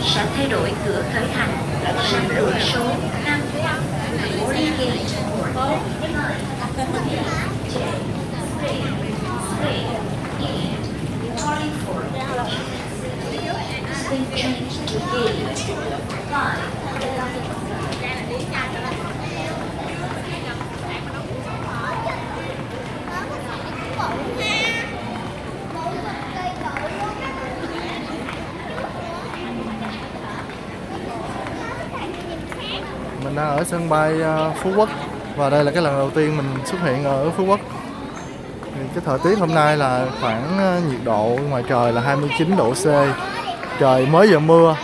sẽ thay đổi cửa khởi hành sang cửa số 5. Boarding gate. Please change to gate 5. Mình đang ở sân bay Phú Quốc và đây là cái lần đầu tiên mình xuất hiện ở Phú Quốc. Thì cái thời tiết hôm nay là khoảng nhiệt độ ngoài trời là 29 độ C. Trời mới giờ mưa.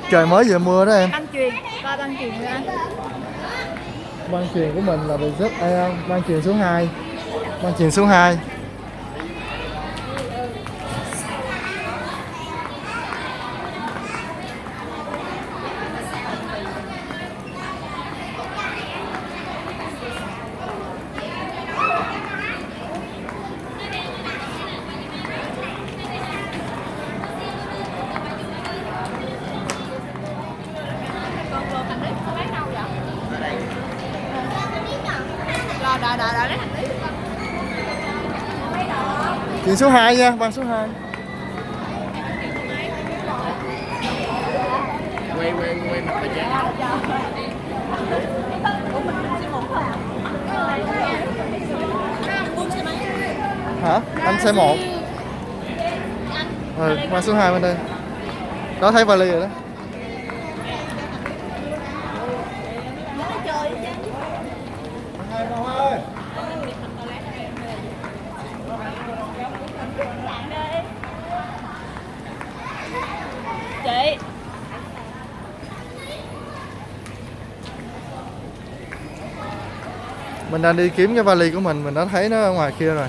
Trời mới giờ mưa đó em. Băng chuyền, coi băng chuyền của anh. Băng chuyền của mình là Vietjet Air, băng chuyền số 2. Băng chuyền số 2. Đó, lấy hành lý. Chuyền số 2 nha, băng số 2. Quay mặt là chết. Hả? Anh xe 1. Băng số 2 bên đây. Đó thấy vali rồi đó. Chị. Mình đang đi kiếm cái vali của mình đã thấy nó ở ngoài kia rồi.